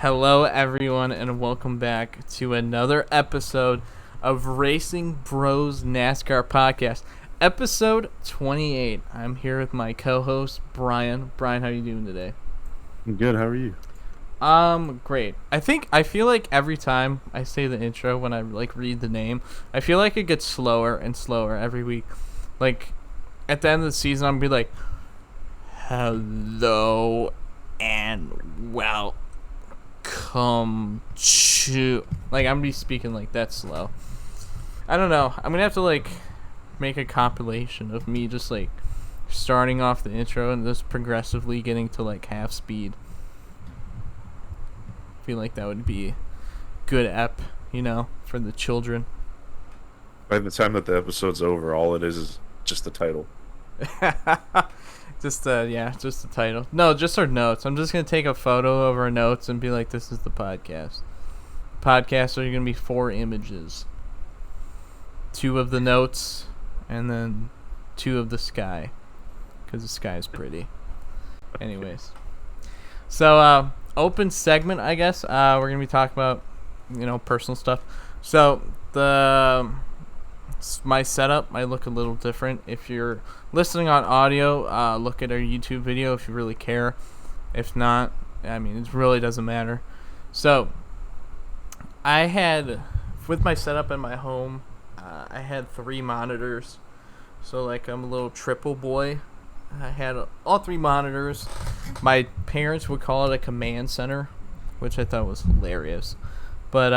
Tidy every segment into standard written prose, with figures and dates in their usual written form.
Hello, everyone, and welcome back to another episode of Racing Bros NASCAR Podcast, episode 28. I'm here with my co-host, Brian. Brian, how are you doing today? I'm good. How are you? Great. I feel like every time I say the intro, when I read the name, I feel like it gets slower and slower every week. Like, at the end of the season, I'm gonna be like, hello and welcome to, I'm gonna be speaking like that slow. I don't know. I'm gonna have to make a compilation of me just starting off the intro and just progressively getting to half speed. I feel like that would be good for the children. By the time that the episode's over, all it is just the title. Just the title. No, just our notes. I'm just gonna take a photo of our notes and be like, "This is the podcast." Podcasts are gonna be 4 images: 2 of the notes, and then 2 of the sky, because the sky is pretty. Anyways, so open segment, I guess. We're gonna be talking about personal stuff. So my setup might look a little different. If you're listening on audio, look at our YouTube video if you really care. If not, it really doesn't matter. So with my setup in my home, I had 3 monitors. So I'm a little triple boy. I had all 3 monitors. My parents would call it a command center, which I thought was hilarious. But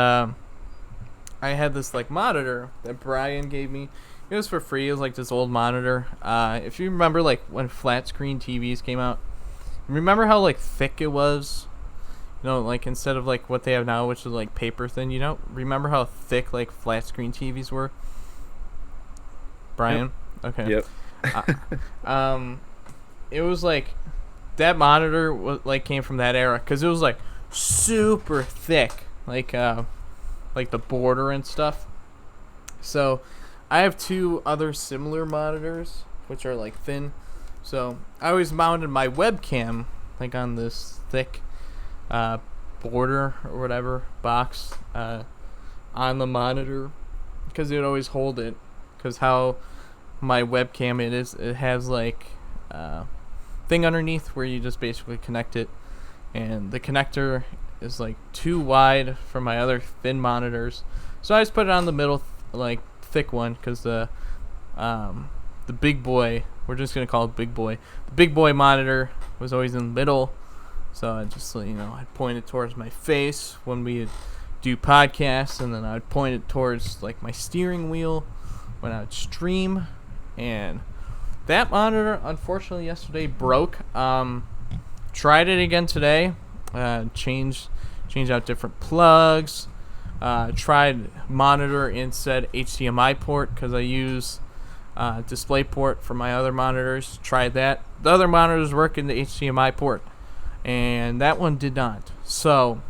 I had this monitor that Brian gave me. It was for free. It was this old monitor. If you remember when flat screen TVs came out, remember how thick it was? Instead of what they have now, which is paper thin. Remember how thick flat screen TVs were? Brian? Yep. Okay. Yep. It was that monitor was came from that era because it was super thick, the border and stuff. So I have 2 other similar monitors which are thin. So I always mounted my webcam on this thick border or whatever box on the monitor because it would always hold it. Because how my webcam it has thing underneath where you just basically connect it, and the connector is too wide for my other thin monitors, so I just put it on the middle thick one because the big boy, we're just gonna call it big boy, the big boy monitor was always in the middle, so I just I'd point it towards my face when we do podcasts, and then I'd point it towards my steering wheel when I would stream. And that monitor unfortunately yesterday broke. Tried it again today. Changed out different plugs. Tried monitor instead HDMI port because I use display port for my other monitors. Tried that. The other monitors work in the HDMI port, and that one did not. So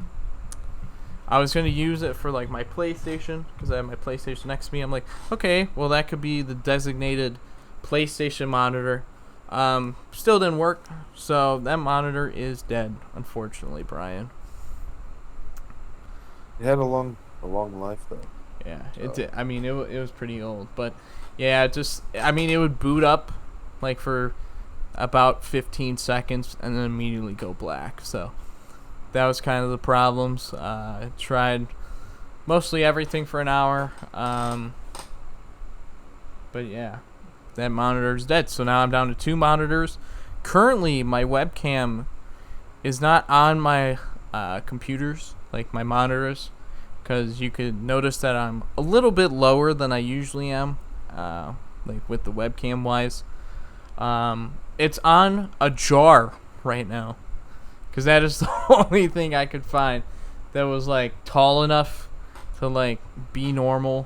I was going to use it for my PlayStation because I have my PlayStation next to me. I'm like, okay, well that could be the designated PlayStation monitor. Still didn't work, so that monitor is dead, unfortunately, Brian. It had a long life though. Yeah, it did. It was pretty old, but yeah, it would boot up for about 15 seconds and then immediately go black. So that was kind of the problems. I tried mostly everything for an hour. But yeah, that monitor's dead. So now I'm down to 2 monitors. Currently, my webcam is not on my computers, my monitors, because you could notice that I'm a little bit lower than I usually am, with the webcam wise. It's on a jar right now. Because that is the only thing I could find that was tall enough to be normal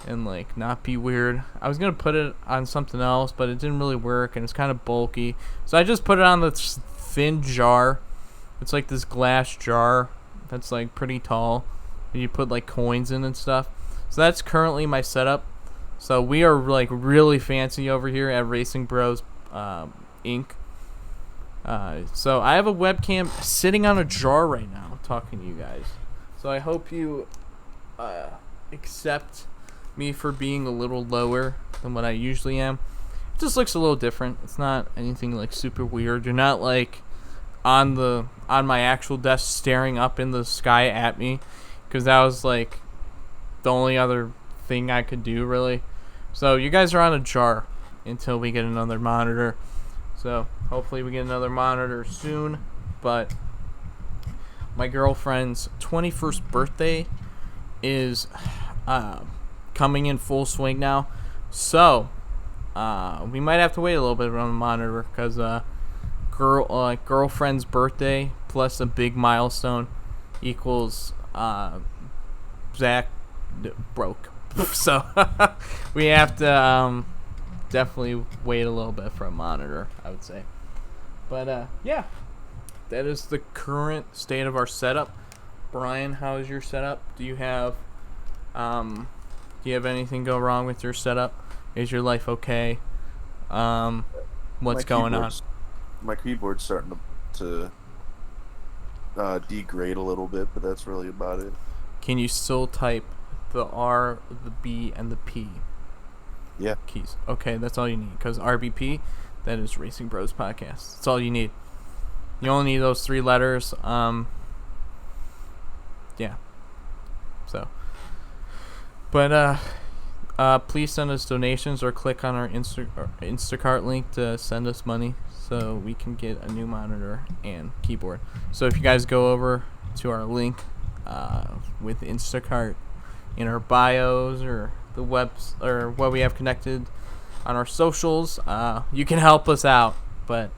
and not be weird. I was gonna put it on something else, but it didn't really work, and it's kind of bulky. So I just put it on this thin jar. It's this glass jar that's pretty tall. And you put coins in and stuff. So that's currently my setup. So we are really fancy over here at Racing Bros Inc. So I have a webcam sitting on a jar right now. talking to you guys. So I hope you accept me for being a little lower than what I usually am. It just looks a little different. It's not anything like super weird. You're not like on my actual desk staring up in the sky at me, because that was like the only other thing I could do really. So you guys are on a jar until we get another monitor. So hopefully we get another monitor soon. But my girlfriend's 21st birthday is coming in full swing now. So we might have to wait a little bit on the monitor, because girlfriend's birthday plus a big milestone equals Zach broke. So we have to definitely wait a little bit for a monitor, I would say. But yeah, that is the current state of our setup. Brian, how is your setup? Do you have anything go wrong with your setup? Is your life okay? What's going on? My keyboard's starting to degrade a little bit, but that's really about it. Can you still type the R, the B, and the P? Yeah. Keys. Okay, that's all you need. Because RBP, that is Racing Bros Podcast. That's all you need. You only need those 3 letters. Yeah. So. But please send us donations or click on our Instacart link to send us money so we can get a new monitor and keyboard. So if you guys go over to our link with Instacart in our bios or the webs or what we have connected on our socials, you can help us out. But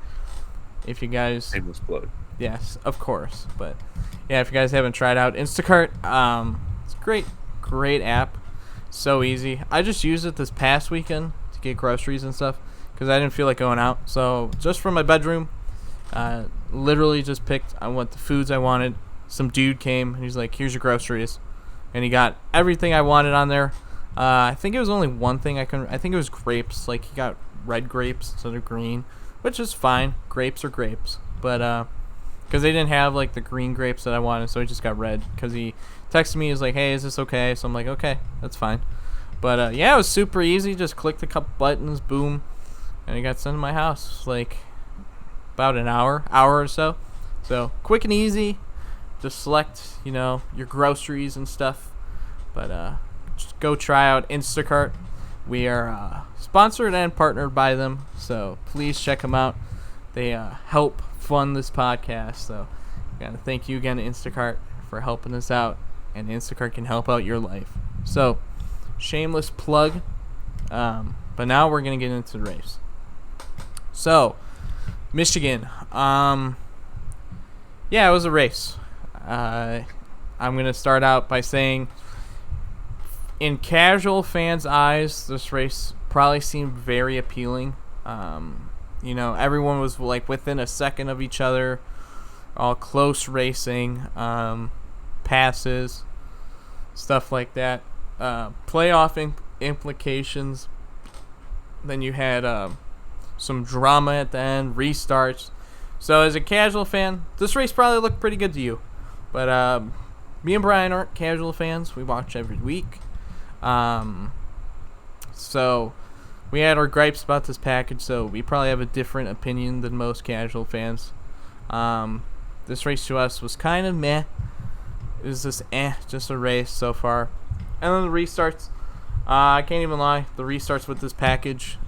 if you guys, Shameless plug. yes, of course. But yeah, if you guys haven't tried out Instacart, it's a great app. So easy. I just used it this past weekend to get groceries and stuff because I didn't feel like going out. So just from my bedroom, literally just picked on what the foods I wanted. Some dude came and he's like, "Here's your groceries," and he got everything I wanted on there. I think it was only one thing I think it was grapes. Like he got red grapes instead of green, which is fine. Grapes are grapes, but because they didn't have like the green grapes that I wanted, so I just got red. Because he texted me, he was like, "Hey, is this okay?" So I'm like, "Okay, that's fine." But yeah, it was super easy. Just clicked a couple buttons, boom, and it got sent to my house. Like about an hour or so. So quick and easy. Just select, your groceries and stuff. But just go try out Instacart. We are sponsored and partnered by them, so please check them out. They help fund this podcast. So gotta thank you again, Instacart, for helping us out. And Instacart can help out your life. So, shameless plug. But now we're going to get into the race. So, Michigan. Yeah, it was a race. I'm going to start out by saying, in casual fans' eyes, this race probably seemed very appealing. Everyone was like within a second of each other. All close racing. Passes, stuff like that, playoff implications. Then you had some drama at the end, restarts. So as a casual fan, this race probably looked pretty good to you. But me and Brian aren't casual fans. We watch every week. So we had our gripes about this package, so we probably have a different opinion than most casual fans. This race to us was kind of meh. It was just a race so far. And then the restarts. I can't even lie. The restarts with this package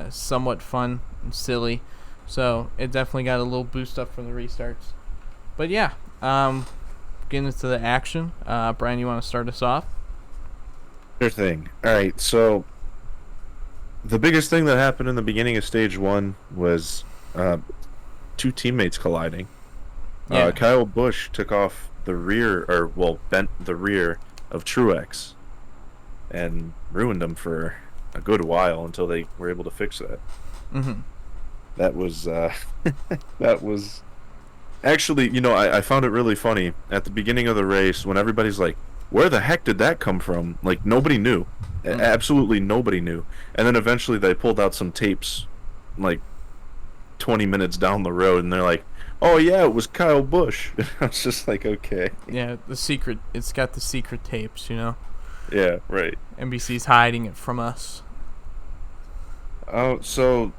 somewhat fun and silly. So it definitely got a little boost up from the restarts. But yeah, getting into the action. Brian, you want to start us off? Sure thing. All right, so the biggest thing that happened in the beginning of stage 1 was 2 teammates colliding. Yeah. Kyle Busch took off the rear, bent the rear of Truex and ruined them for a good while until they were able to fix that. Mm-hmm. That was actually, I found it really funny at the beginning of the race when everybody's like, "Where the heck did that come from?" Like nobody knew. Mm-hmm. Absolutely nobody knew. And then eventually they pulled out some tapes like 20 minutes down the road and they're like, oh yeah, it was Kyle Busch. I was just like, okay, Yeah, the secret. It's got the secret tapes, you know. yeah, right. NBC's hiding it from us. Oh, so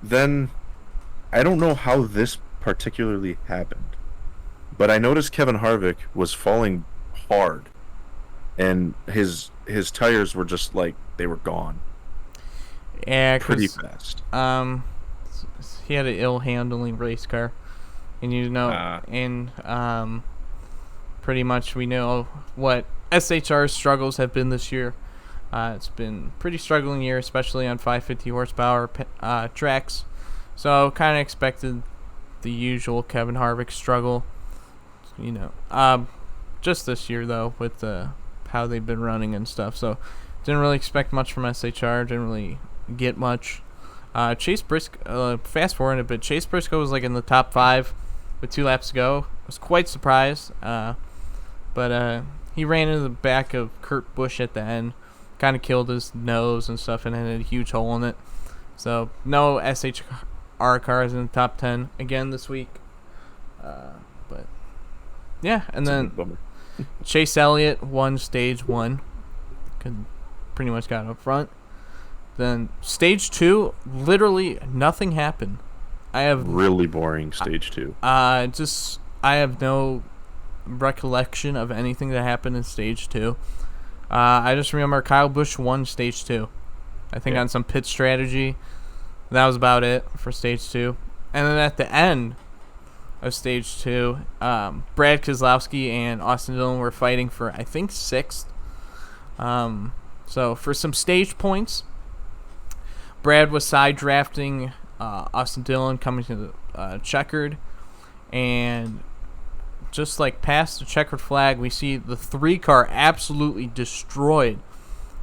then I don't know how this particularly happened, but I noticed Kevin Harvick was falling hard, and his tires were just like they were gone Yeah, pretty cause fast. he had an ill handling race car, and Uh, pretty much we know what SHR's struggles have been this year. It's been a pretty struggling year, especially on 550 horsepower tracks. So kind of expected the usual Kevin Harvick struggle. Just this year though with how they've been running and stuff. So didn't really expect much from SHR. Didn't really get much. Chase Briscoe, fast forward a bit. Chase Briscoe was like in the top 5 with 2 laps to go. I was quite surprised. But he ran into the back of Kurt Busch at the end. Kind of killed his nose and stuff and had a huge hole in it. So no SHR cars in the top 10 again this week. But yeah, and it's a then big bummer. Chase Elliott won stage 1. Pretty much got up front. Then stage 2, literally nothing happened. I have Really boring stage 2. I have no recollection of anything that happened in stage 2. I just remember Kyle Busch won stage 2. I think Yeah. on some pit strategy. That was about it for stage 2. And then at the end of stage 2, Brad Keselowski and Austin Dillon were fighting for, I think, 6th. So for some stage points, Brad was side drafting Austin Dillon coming to the checkered, and just like past the checkered flag, we see the 3 car absolutely destroyed.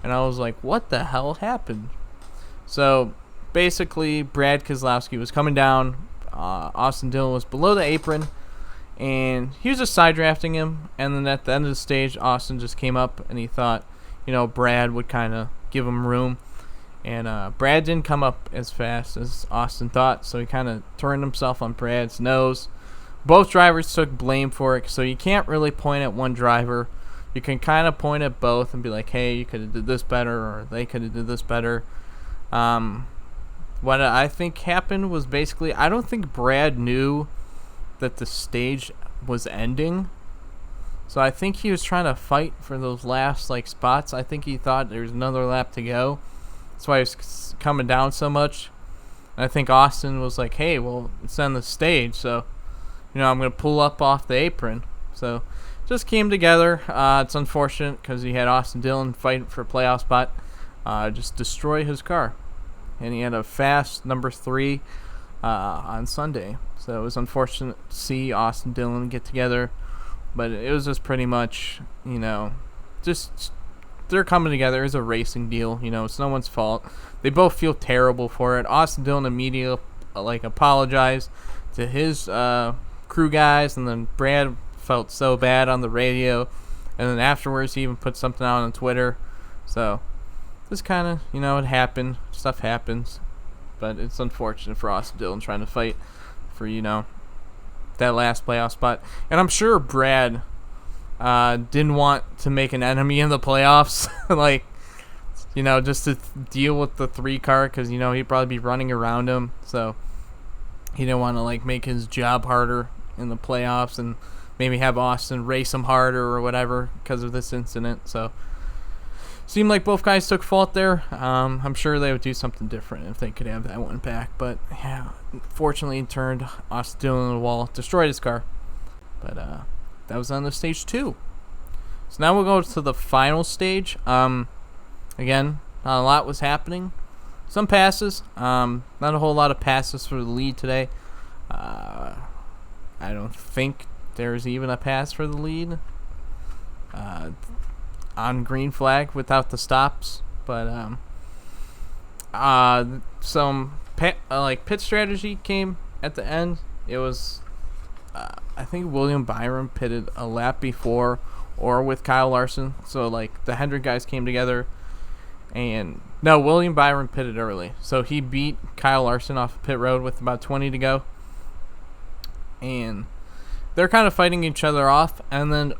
And I was like, what the hell happened? So basically, Brad Keselowski was coming down. Austin Dillon was below the apron, and he was just side drafting him. And then at the end of the stage, Austin just came up, and he thought, Brad would kind of give him room. And Brad didn't come up as fast as Austin thought, so he kind of turned himself on Brad's nose. Both drivers took blame for it, so you can't really point at one driver. You can kind of point at both and be like, hey, you could have did this better, or they could have did this better. What I think happened was basically, I don't think Brad knew that the stage was ending. So I think he was trying to fight for those last spots. I think he thought there was another lap to go. That's why he was coming down so much. And I think Austin was like, hey, well, it's on the stage, so I'm going to pull up off the apron. So just came together. It's unfortunate because he had Austin Dillon fighting for a playoff spot. Just destroy his car. And he had a fast number 3 on Sunday. So it was unfortunate to see Austin Dillon get together. But it was just pretty much, just they're coming together. It's a racing deal. It's no one's fault. They both feel terrible for it. Austin Dillon immediately apologized to his crew guys, and then Brad felt so bad on the radio, and then afterwards he even put something out on Twitter. So this kind of, it happened. Stuff happens, but it's unfortunate for Austin Dillon trying to fight for that last playoff spot. And I'm sure Brad didn't want to make an enemy in the playoffs, just to deal with the 3 car, because he'd probably be running around him. So he didn't want to make his job harder in the playoffs and maybe have Austin race him harder or whatever because of this incident. So seemed like both guys took fault there. I'm sure they would do something different if they could have that one back. But yeah, fortunately, it turned Austin Dillon on the wall, destroyed his car. But that was on the stage 2. So now we'll go to the final stage. Again, not a lot was happening. Some passes. Not a whole lot of passes for the lead today. I don't think there's even a pass for the lead on green flag without the stops. But some pit strategy came at the end. It was I think William Byron pitted a lap before or with Kyle Larson. So the Hendrick guys came together. And no, William Byron pitted early. So he beat Kyle Larson off pit road with about 20 to go. and they're kind of fighting each other off, and then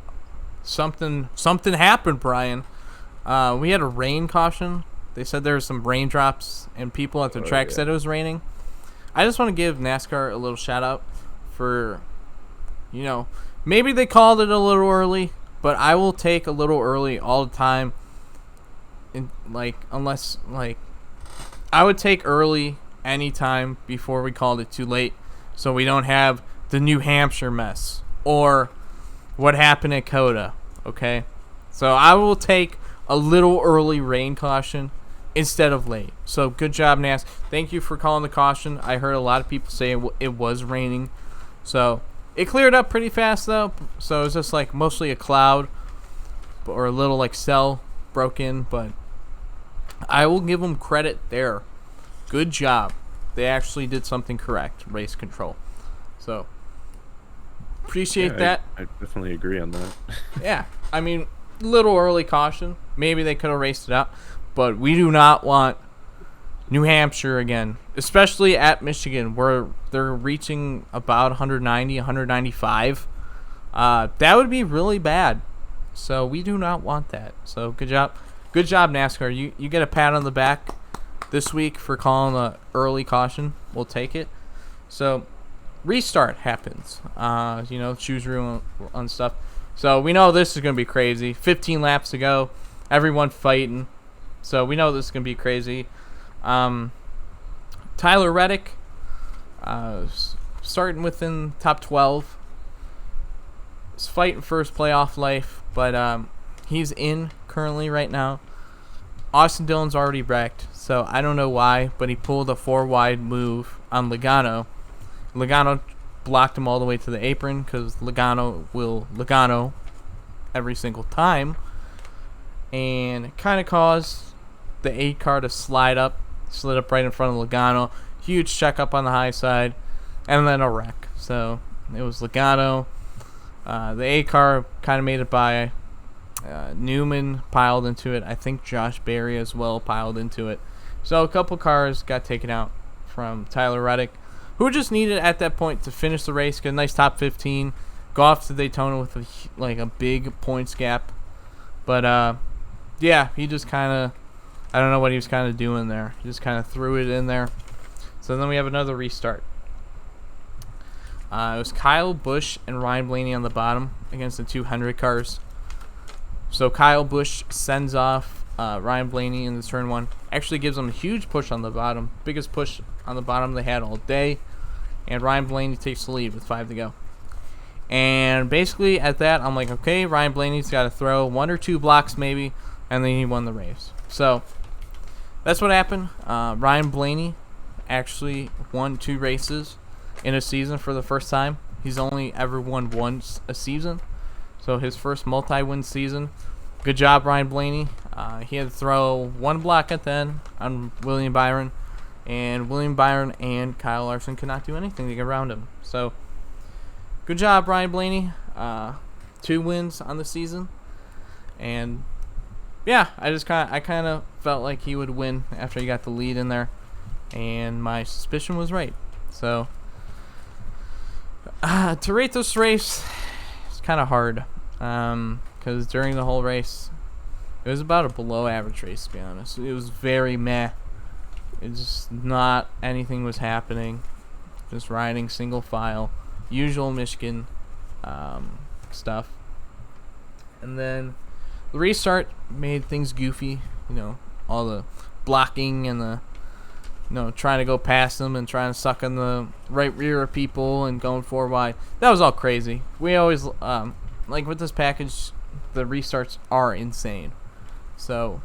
something happened, Brian. We had a rain caution. They said there were some raindrops, and people at the track said it was raining. I just want to give NASCAR a little shout out for, maybe they called it a little early, but I will take a little early all the time. Unless I would take early anytime before we called it too late, so we don't have the New Hampshire mess or what happened at Coda. Okay, so I will take a little early rain caution instead of late. So good job, NAS. Thank you for calling the caution. I heard a lot of people say it was raining, so it cleared up pretty fast though. So it was just like mostly a cloud or a little like cell broke in, but I will give them credit there. Good job. They actually did something correct, race control. So appreciate that. I definitely agree on that. Yeah, I mean, little early caution. Maybe they could have raced it out, but we do not want New Hampshire again, especially at Michigan, where they're reaching about 190, 195. That would be really bad. So we do not want that. So good job. Good job, NASCAR. You get a pat on the back this week for calling the early caution. We'll take it. So restart happens. Choose room on stuff. So we know this is going to be crazy. 15 laps to go. Everyone fighting. So we know this is going to be crazy. Tyler Reddick, starting within top 12. Is fighting for his playoff life, but he's in currently right now. Austin Dillon's already wrecked, so I don't know why, but he pulled a 4 wide move on Logano. Logano blocked him all the way to the apron because Logano will Logano every single time, and it kind of caused the 8 car to slid up right in front of Logano. Huge checkup on the high side, and then a wreck. So it was Logano. The 8 car kind of made it by. Newman piled into it. I think Josh Berry as well piled into it. So a couple cars got taken out from Tyler Reddick, who just needed at that point to finish the race, get a nice top 15, go off to Daytona with a big points gap. But he just kind of, I don't know what he was kind of doing there. He just kind of threw it in there. So then we have another restart. It was Kyle Busch and Ryan Blaney on the bottom against the 200 cars. So Kyle Busch sends off Ryan Blaney in the turn 1. Actually gives him a huge push on the bottom. Biggest push on the bottom they had all day. And Ryan Blaney takes the lead with 5 to go. And basically at that, I'm like, okay, Ryan Blaney's got to throw 1 or 2 blocks maybe. And then he won the race. So that's what happened. Ryan Blaney actually won 2 races in a season for the first time. He's only ever won once a season. So his first multi-win season. Good job, Ryan Blaney. He had to throw 1 block at the end on William Byron. And William Byron and Kyle Larson could not do anything to get around him. So good job, Ryan Blaney. 2 wins on the season. And yeah, I kind of felt like he would win after he got the lead in there. And my suspicion was right. So to rate this race, it's kind of hard. Because during the whole race, it was about a below average race, to be honest. It was very meh. It's just not anything was happening. Just riding single file, usual Michigan stuff. And then the restart made things goofy. All the blocking and the trying to go past them and trying to suck in the right rear of people and going 4 wide. That was all crazy. We always with this package, the restarts are insane. So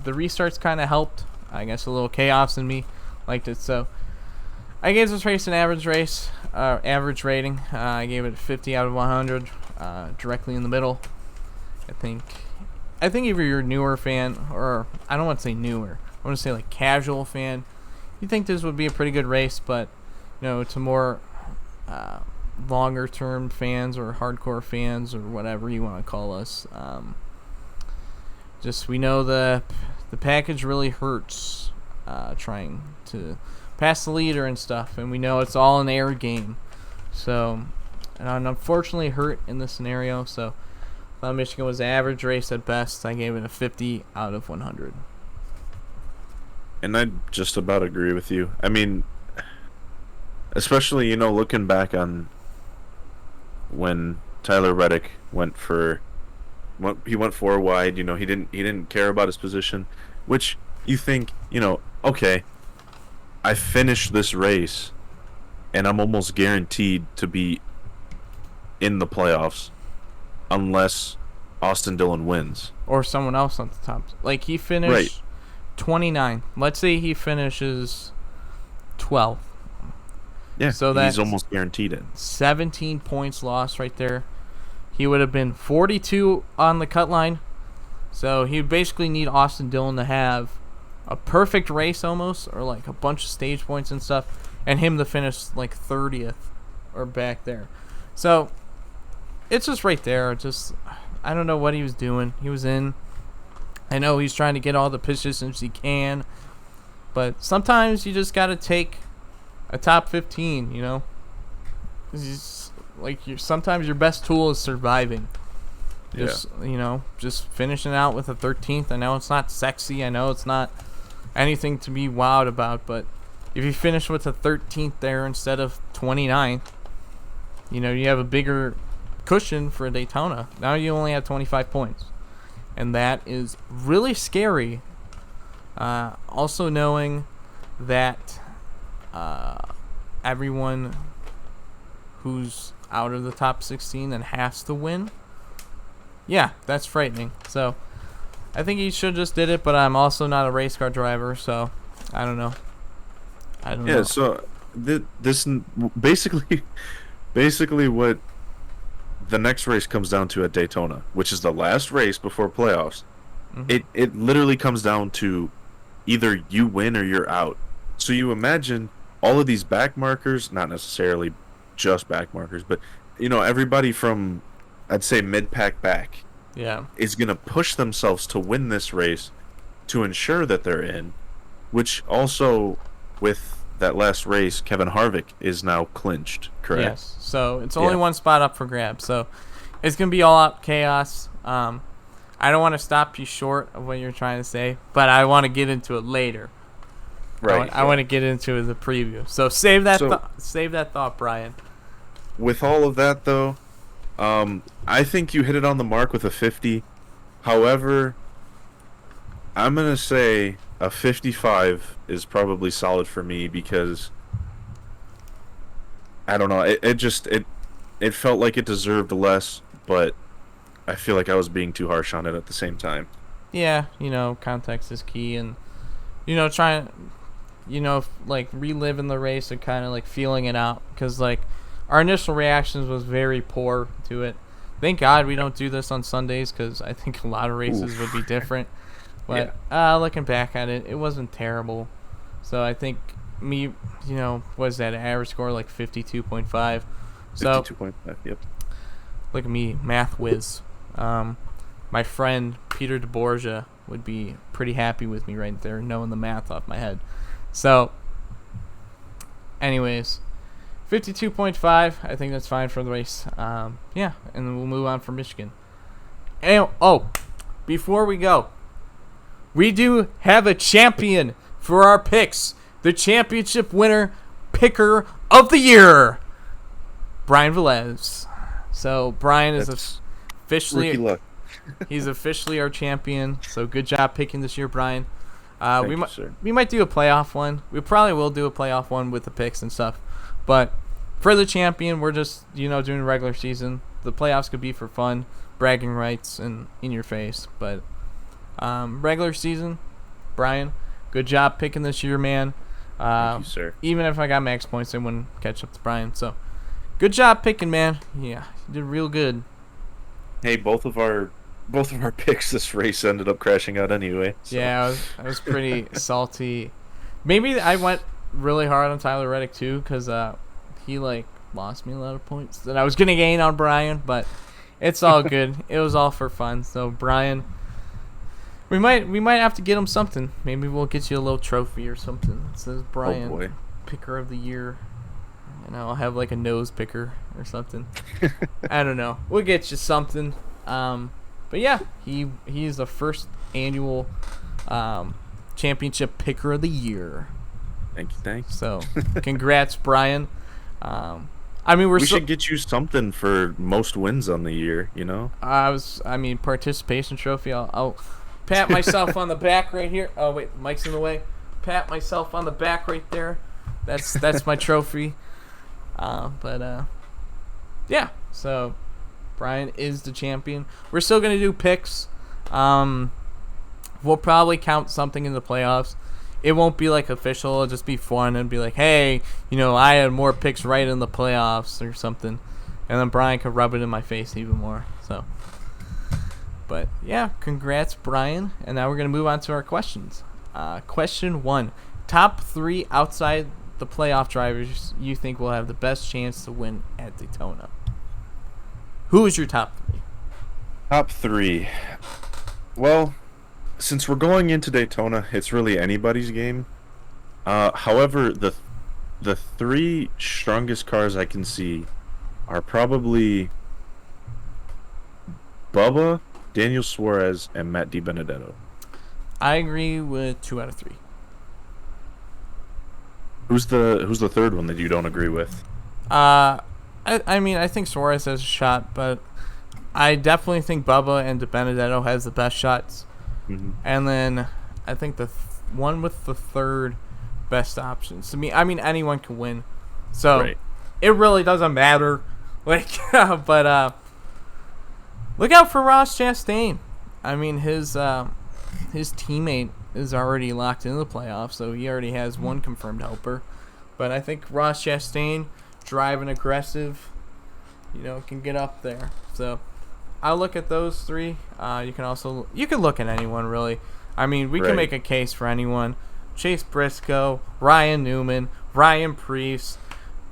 the restarts kind of helped. I guess a little chaos in me liked it. So I gave this race an average rating. I gave it 50 out of 100, directly in the middle. I think if you're a newer fan, or I don't want to say newer, I want to say like casual fan, you think this would be a pretty good race, but to more longer term fans or hardcore fans or whatever you want to call us, just we know the package really hurts trying to pass the leader and stuff, and we know it's all an air game. So, and I'm unfortunately hurt in this scenario. So, I thought Michigan was an average race at best. I gave it a 50 out of 100. And I just about agree with you. I mean, especially, looking back on when Tyler Reddick he went four wide, he didn't care about his position, which you think, okay, I finished this race and I'm almost guaranteed to be in the playoffs unless Austin Dillon wins. Or someone else on the top. Like, he finished 29. Let's say he finishes 12th. Yeah, so he's almost guaranteed it. 17 points lost right there. He would have been 42 on the cut line. So he would basically need Austin Dillon to have a perfect race almost, or like a bunch of stage points and stuff, and him to finish like 30th or back there. So it's just right there. Just, I don't know what he was doing. He was in. I know he's trying to get all the positions he can, but sometimes you just got to take a top 15, sometimes your best tool is surviving. Just, just finishing out with a 13th. I know it's not sexy. I know it's not anything to be wowed about, but if you finish with a 13th there instead of 29th, you have a bigger cushion for a Daytona. Now you only have 25 points. And that is really scary. Also knowing that everyone who's out of the top 16 and has to win, yeah, that's frightening. So I think he should just did it, but I'm also not a race car driver, so I don't know. Yeah, so this basically what the next race comes down to at Daytona, which is the last race before playoffs. Mm-hmm. It literally comes down to either you win or you're out. So you imagine all of these back markers, not necessarily just back markers, but everybody from, I'd say, mid-pack back, is going to push themselves to win this race to ensure that they're in, which also, with that last race, Kevin Harvick is now clinched, correct? Yes, so it's only one spot up for grabs, so it's going to be all out chaos. I don't want to stop you short of what you're trying to say, but I want to get into it later. Right. I want to get into the preview. So save that thought, Brian. With all of that, though, I think you hit it on the mark with a 50. However, I'm going to say a 55 is probably solid for me because I don't know. It felt like it deserved less, but I feel like I was being too harsh on it at the same time. Yeah, context is key, and trying, reliving the race and kind of feeling it out, because our initial reactions was very poor to it. Thank God we don't do this on Sundays, because I think a lot of races would be different. But looking back at it, it wasn't terrible. So I think was that average score 52.5? So 52.5, yep. Look at me, math whiz. My friend Peter DeBorgia would be pretty happy with me right there, knowing the math off my head. So, anyways, 52.5, I think that's fine for the race. And then we'll move on for Michigan. And, before we go, we do have a champion for our picks. The championship winner, picker of the year, Brian Velez. So Brian is officially he's officially our champion. So good job picking this year, Brian. We might do a playoff one. We probably will do a playoff one with the picks and stuff. But for the champion, we're just doing regular season. The playoffs could be for fun, bragging rights, and in your face. But regular season, Brian, good job picking this year, man. Thank you, sir. Even if I got max points, I wouldn't catch up to Brian. So good job picking, man. Yeah, you did real good. Hey, both of our picks this race ended up crashing out anyway. So. Yeah, I was pretty salty. Maybe I went really hard on Tyler Reddick too, because he lost me a lot of points that I was gonna gain on Brian, but it's all good. It was all for fun. So Brian, we might have to get him something. Maybe we'll get you a little trophy or something that says Brian, picker of the year. and I'll have like a nose picker or something. I don't know. We'll get you something. But yeah, he's the first annual championship picker of the year. Thanks. So, congrats, Brian. I mean, we should get you something for most wins on the year. You know. Participation trophy. I'll pat myself on the back right here. Oh wait, the mic's in the way. Pat myself on the back right there. That's my trophy. Yeah. So, Brian is the champion. We're still gonna do picks. We'll probably count something in the playoffs. It won't be like official. It'll just be fun and be like, hey, I had more picks right in the playoffs or something, and then Brian could rub it in my face even more. So, but yeah, congrats, Brian. And now we're gonna move on to our questions. Question 1: top 3 outside the playoff drivers you think will have the best chance to win at Daytona. Who is your top 3? Top 3. Well, since we're going into Daytona, it's really anybody's game. However, the 3 strongest cars I can see are probably Bubba, Daniel Suarez, and Matt DiBenedetto. I agree with 2 out of 3. Who's the third one that you don't agree with? I think Suarez has a shot, but I definitely think Bubba and DiBenedetto has the best shots. Mm-hmm. And then I think the one with the third best options. To me, anyone can win. So Right. It really doesn't matter. But look out for Ross Chastain. His teammate is already locked into the playoffs, so he already has one confirmed helper. But I think Ross Chastain, driving aggressive, can get up there. So I'll look at those 3. You can look at anyone, really. We can make a case for anyone. Chase Briscoe, Ryan Newman, Ryan Preece,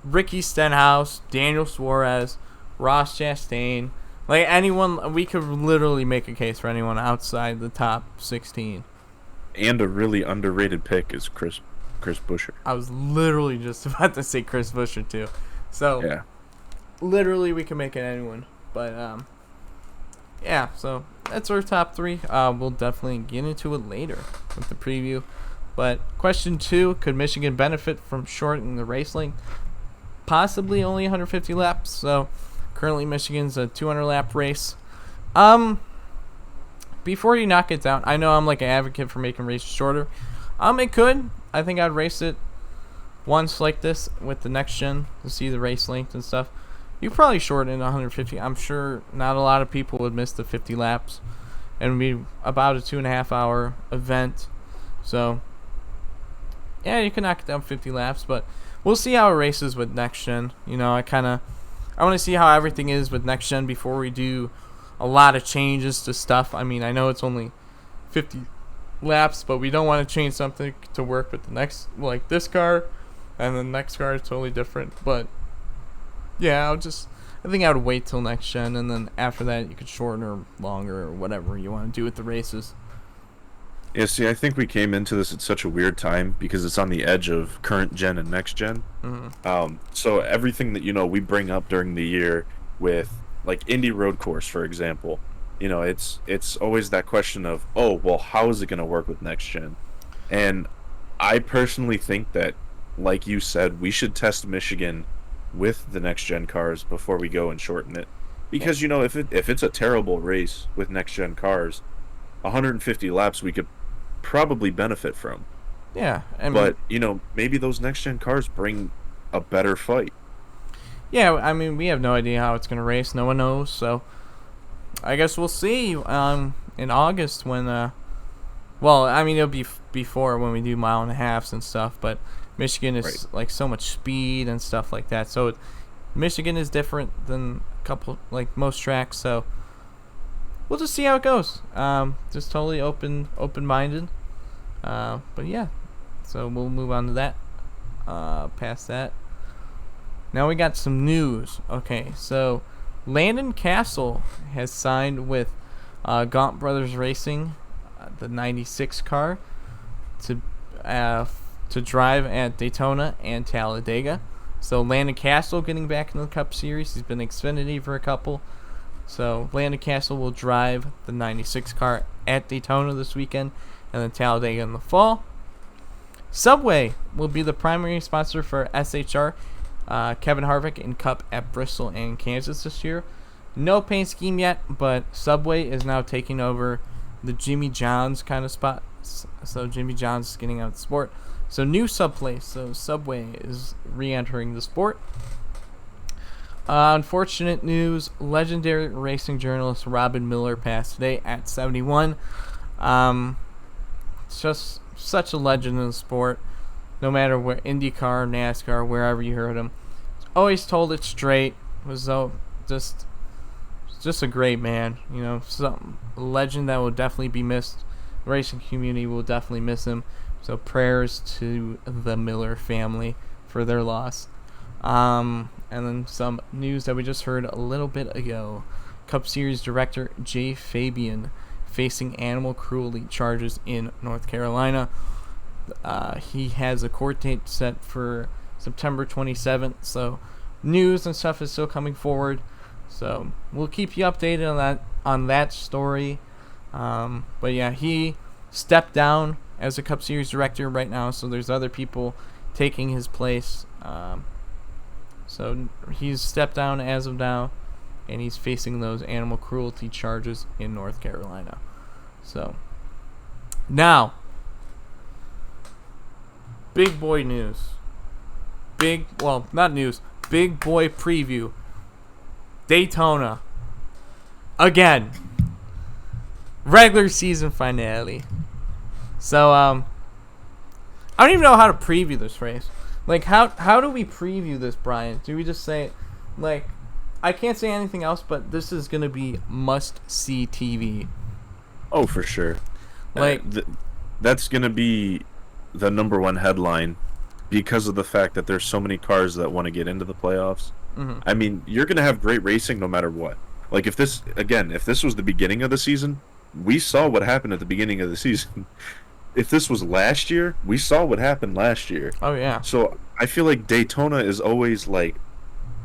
Ricky Stenhouse, Daniel Suarez, Ross Chastain. Like anyone, we could literally make a case for anyone outside the top 16. And a really underrated pick is Chris Buescher. I was literally just about to say Chris Buescher too. So Yeah. literally we can make it anyone. But yeah, so that's our top 3. We'll definitely get into it later with the preview. But question 2, could Michigan benefit from shortening the race length? Possibly only 150 laps. So currently Michigan's a 200 lap race. Before you knock it down, I know I'm like an advocate for making races shorter. It could. I think I'd race it once like this with the next gen to see the race length and stuff. You probably shorten it 150. I'm sure not a lot of people would miss the 50 laps. And it'd be about a 2.5 hour event. So yeah, you can knock it down 50 laps, but we'll see how it races with next gen. I want to see how everything is with next gen before we do a lot of changes to stuff. I know it's only 50 laps, but we don't want to change something to work with the next, like this car, and the next car is totally different. But yeah, I think I would wait till next gen, and then after that you could shorten or longer or whatever you want to do with the races. Yeah, see, I think we came into this at such a weird time because it's on the edge of current gen and next gen. Mm-hmm. So everything that we bring up during the year with like Indy Road Course, for example, it's always that question of, oh, well, how is it going to work with next gen? And I personally think that, like you said, we should test Michigan with the next gen cars before we go and shorten it, because if it's a terrible race with next gen cars, 150 laps we could probably benefit from. Yeah, but maybe those next gen cars bring a better fight. Yeah, we have no idea how it's gonna race. No one knows. So I guess we'll see in August when it'll be before when we do mile and a halves and stuff. But Michigan is like so much speed and stuff like that. So Michigan is different than a couple like most tracks. So we'll just see how it goes. Just totally open-minded. But yeah, so we'll move on to that. Past that. Now we got some news. Okay, so Landon Castle has signed with Gaunt Brothers Racing, the 96 car, to drive at Daytona and Talladega. So Landon Castle getting back in the Cup Series. He's been Xfinity for a couple. So Landon Castle will drive the 96 car at Daytona this weekend and then Talladega in the fall. Subway will be the primary sponsor for SHR, Kevin Harvick in Cup at Bristol and Kansas this year. No paint scheme yet, but Subway is now taking over the Jimmy John's kind of spot. So Jimmy John's is getting out of the sport. So new subplace. So Subway is re-entering the sport. Unfortunate news, legendary racing journalist Robin Miller passed today at 71. Just such a legend in the sport. No matter where, IndyCar, NASCAR, wherever you heard him, always told it straight. Was just a great man. You know, some legend that will definitely be missed. The racing community will definitely miss him. So prayers to the Miller family for their loss. And then some news that we just heard a little bit ago. Cup Series director Jay Fabian facing animal cruelty charges in North Carolina. He has a court date set for September 27th. So news and stuff is still coming forward. So we'll keep you updated on that story. But yeah, he stepped down as a Cup Series director right now. So there's other people taking his place. So he's stepped down as of now, and he's facing those animal cruelty charges in North Carolina. So now, big boy news. Not news. Big boy preview. Daytona. Again. Regular season finale. So I don't even know how to preview this race. Like, how do we preview this, Brian? Do we just say, like, I can't say anything else, but this is going to be must-see TV. Oh, for sure. Like, that's going to be the number one headline because of the fact that there's so many cars that want to get into the playoffs. mm-hmm. I mean, you're going to have great racing no matter what. Like, if this was the beginning of the season, we saw what happened at the beginning of the season. If this was last year, we saw what happened last year. Oh, yeah. So I feel like Daytona is always like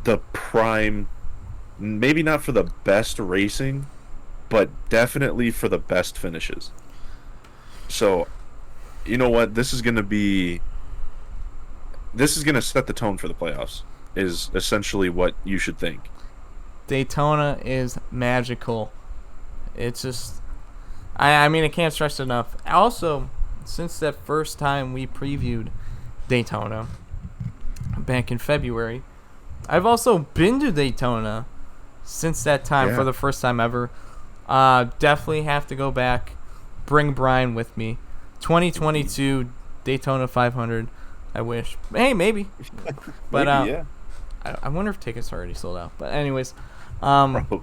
the prime, maybe not for the best racing, but definitely for the best finishes. So, you know what? This is going to set the tone for the playoffs, is essentially what you should think. Daytona is magical. It's just, I mean, I can't stress enough. Also, since that first time we previewed Daytona back in February, I've also been to Daytona since that time for the first time ever. Definitely have to go back. Bring Brian with me. 2022 Daytona 500. I wish. Hey, maybe. But Maybe, yeah. I wonder if tickets are already sold out. But anyways, Probably.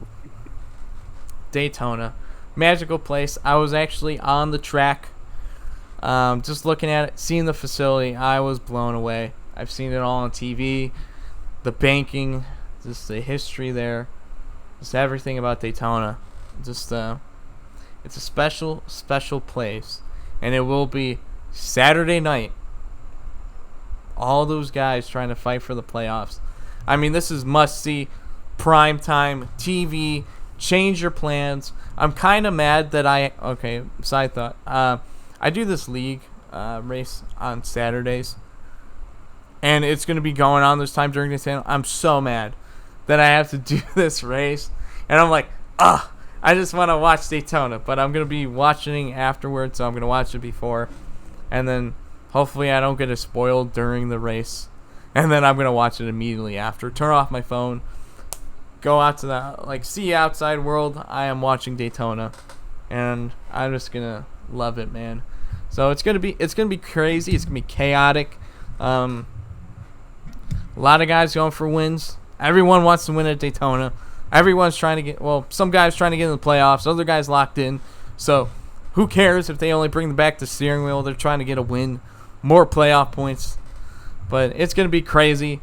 Daytona, magical place. I was actually on the track, just looking at it, seeing the facility. I was blown away. I've seen it all on TV. The banking, just the history there, just everything about Daytona. Just it's a special, special place, and it will be Saturday night. All those guys trying to fight for the playoffs. I mean, this is must-see, prime time, TV, change your plans. I'm kind of mad that side thought. I do this league race on Saturdays, and it's going to be going on this time during the channel. I'm so mad that I have to do this race, and I'm like, I just want to watch Daytona, but I'm going to be watching afterwards, so I'm going to watch it before, and then hopefully I don't get it spoiled during the race. And then I'm going to watch it immediately after. Turn off my phone. Go out to the, see outside world. I am watching Daytona. And I'm just going to love it, man. So it's going to be crazy. It's going to be chaotic. A lot of guys going for wins. Everyone wants to win at Daytona. Everyone's trying to get, some guys trying to get in the playoffs. Other guys locked in. So who cares if they only bring back the steering wheel? They're trying to get a win. More playoff points. But it's going to be crazy.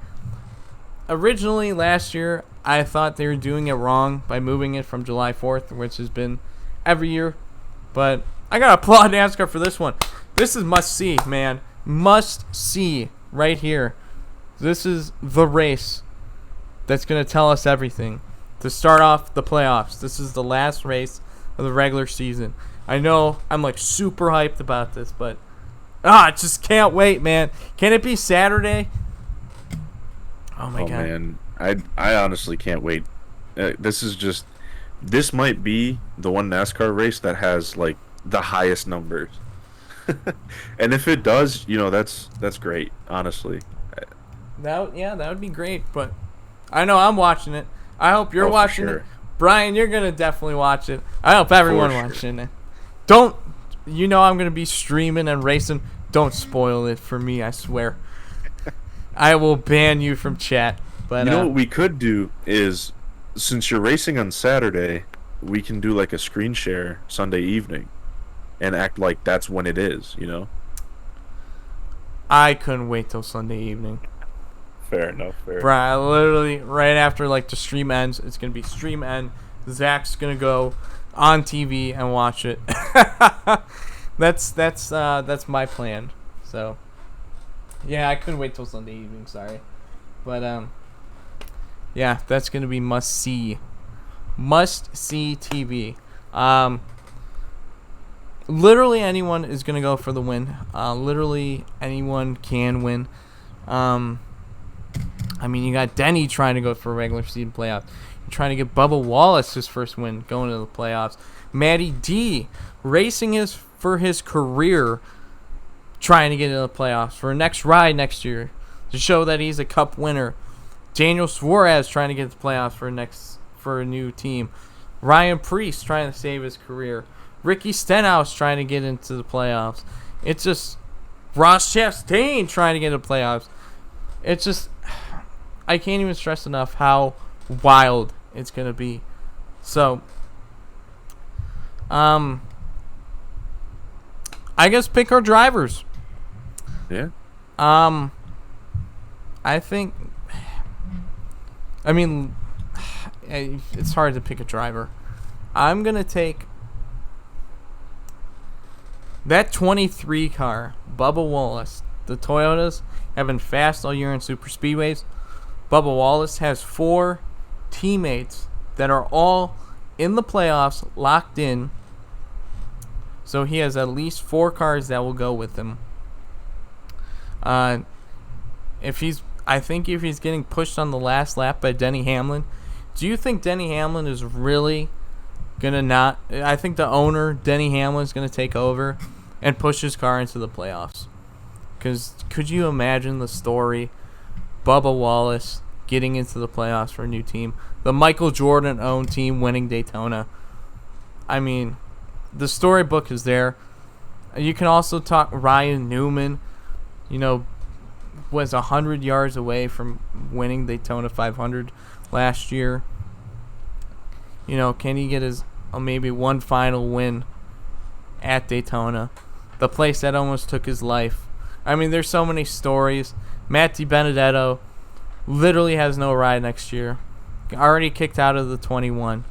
Originally, last year, I thought they were doing it wrong by moving it from July 4th, which has been every year. But I got to applaud NASCAR for this one. This is must-see, man. Must-see right here. This is the race that's going to tell us everything. To start off the playoffs, this is the last race of the regular season. I know I'm like super hyped about this, but I just can't wait, man. Can it be Saturday? Oh my god. Man, I honestly can't wait. This might be the one NASCAR race that has like the highest numbers. And if it does, that's great, honestly. That would be great, but I know I'm watching it. I hope you're watching it. Brian, you're going to definitely watch it. I hope everyone watching it. I'm going to be streaming and racing. Don't spoil it for me, I swear. I will ban you from chat. But what we could do is, since you're racing on Saturday, we can do like a screen share Sunday evening and act like that's when it is, I couldn't wait till Sunday evening. Fair enough. Right, literally right after like the stream ends, it's gonna be stream end. Zach's gonna go on TV and watch it. That's my plan. So yeah, I couldn't wait till Sunday evening. Sorry, but yeah, that's gonna be must see TV. Literally anyone is gonna go for the win. Literally anyone can win. I mean, you got Denny trying to go for a regular season playoff. You're trying to get Bubba Wallace his first win going to the playoffs. Matty D racing for his career, trying to get into the playoffs for a next ride next year to show that he's a cup winner. Daniel Suarez trying to get to the playoffs for a new team. Ryan Preece trying to save his career. Ricky Stenhouse trying to get into the playoffs. It's just Ross Chastain trying to get into the playoffs. It's just, I can't even stress enough how wild it's going to be. So, I guess pick our drivers. Yeah. I think, it's hard to pick a driver. I'm going to take that 23 car, Bubba Wallace. The Toyotas have been fast all year in super speedways. Bubba Wallace has 4 teammates that are all in the playoffs, locked in. So he has at least 4 cars that will go with him. If he's getting pushed on the last lap by Denny Hamlin, do you think Denny Hamlin is really gonna not? I think the owner, Denny Hamlin, is gonna take over and push his car into the playoffs. Because could you imagine the story? Bubba Wallace getting into the playoffs for a new team. The Michael Jordan-owned team winning Daytona. I mean, the storybook is there. You can also talk Ryan Newman. Was 100 yards away from winning Daytona 500 last year. Can he get his maybe one final win at Daytona? The place that almost took his life. I mean, there's so many stories. Matt DiBenedetto literally has no ride next year. Already kicked out of the 21.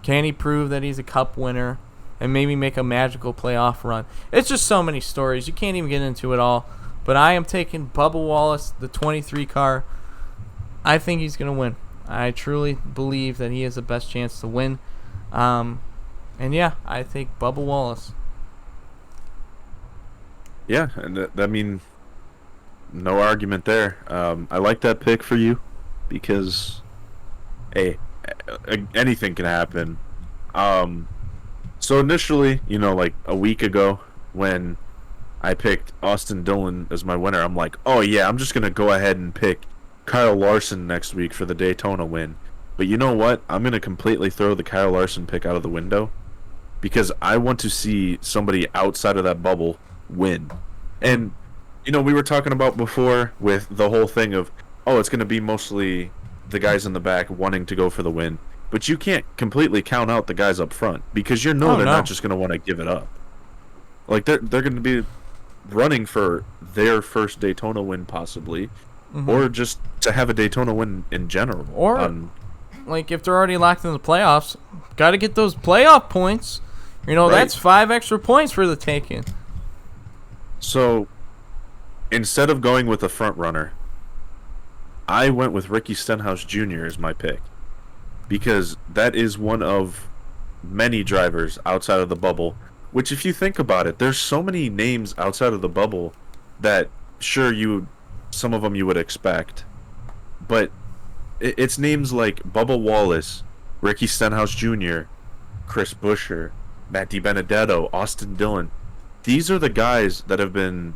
Can he prove that he's a cup winner and maybe make a magical playoff run? It's just so many stories. You can't even get into it all. But I am taking Bubba Wallace, the 23 car. I think he's going to win. I truly believe that he has the best chance to win. And yeah, I take Bubba Wallace. Yeah, and no argument there. I like that pick for you because, hey, anything can happen. So initially, like a week ago when I picked Austin Dillon as my winner, I'm like, oh yeah, I'm just going to go ahead and pick Kyle Larson next week for the Daytona win. But you know what? I'm going to completely throw the Kyle Larson pick out of the window because I want to see somebody outside of that bubble win. And, we were talking about before with the whole thing of, oh, it's going to be mostly the guys in the back wanting to go for the win. But you can't completely count out the guys up front because they're not just going to want to give it up. Like, they're going to be running for their first Daytona win possibly, or just to have a Daytona win in general. Or, like, if they're already locked in the playoffs, got to get those playoff points. Right. That's 5 extra points for the taking. So, instead of going with a front runner, I went with Ricky Stenhouse Jr. as my pick because that is one of many drivers outside of the bubble. Which, if you think about it, there's so many names outside of the bubble that sure some of them you would expect, but it's names like Bubba Wallace, Ricky Stenhouse Jr., Chris Buescher, Matt DiBenedetto, Austin Dillon. These are the guys that have been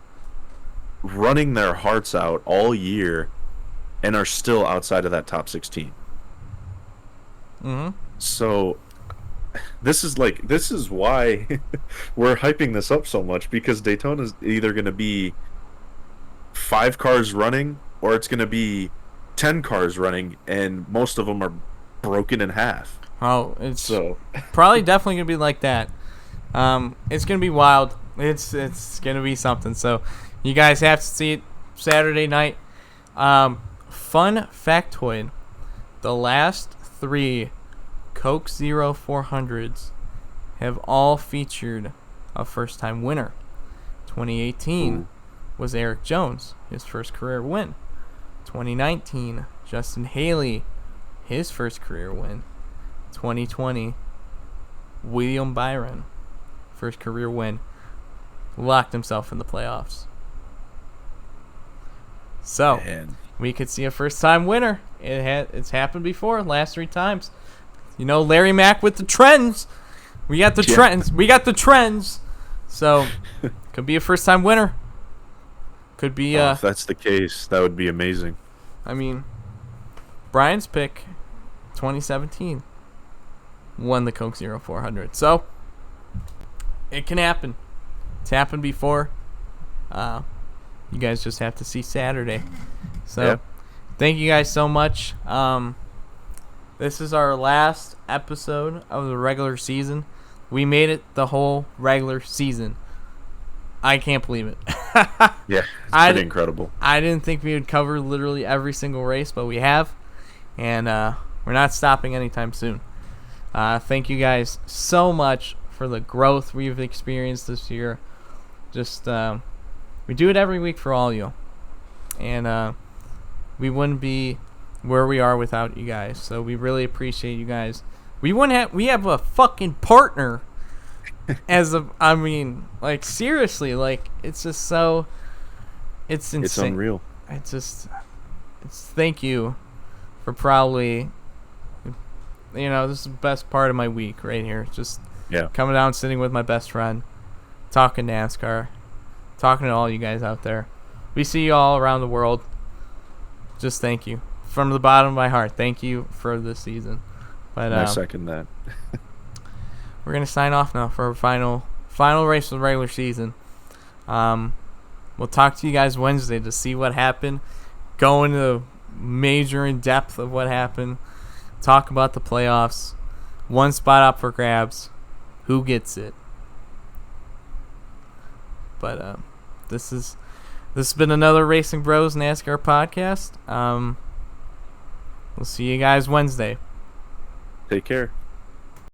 running their hearts out all year and are still outside of that top 16. Mm-hmm. So this is why we're hyping this up so much, because Daytona's either going to be 5 cars running or it's going to be 10 cars running, and most of them are broken in half. Oh, it's probably definitely gonna be like that. It's gonna be wild. It's gonna be something. So you guys have to see it Saturday night. Fun factoid: the last 3 Coke Zero 400s have all featured a first-time winner. 2018 was Eric Jones, his first career win. 2019, Justin Haley, his first career win. 2020, William Byron, first career win, locked himself in the playoffs. So, Man. we could see a first-time winner. It's happened before, last 3 times. You know, Larry Mack with the trends. We got the trends. We got the trends. So, could be a first-time winner. Could be. If that's the case, that would be amazing. I mean, Brian's pick, 2017, won the Coke Zero 400. So, it can happen. It's happened before. You guys just have to see Saturday. So, Thank you guys so much. This is our last episode of the regular season. We made it the whole regular season. I can't believe it. Yeah, it's pretty incredible. I didn't think we would cover literally every single race, but we have. And we're not stopping anytime soon. Thank you guys so much for the growth we've experienced this year. Just we do it every week for all of you. And we wouldn't be where we are without you guys. So we really appreciate you guys. We have a fucking partner. Seriously, it's just so, it's insane. It's unreal. It's thank you for probably, this is the best part of my week right here. Just coming down, sitting with my best friend, talking NASCAR, talking to all you guys out there. We see you all around the world. Just thank you from the bottom of my heart. Thank you for this season. But I second that. We're gonna sign off now for our final race of the regular season. We'll talk to you guys Wednesday to see what happened. Go into major in depth of what happened. Talk about the playoffs. 1 spot up for grabs. Who gets it? But this has been another Racing Bros NASCAR podcast. We'll see you guys Wednesday. Take care.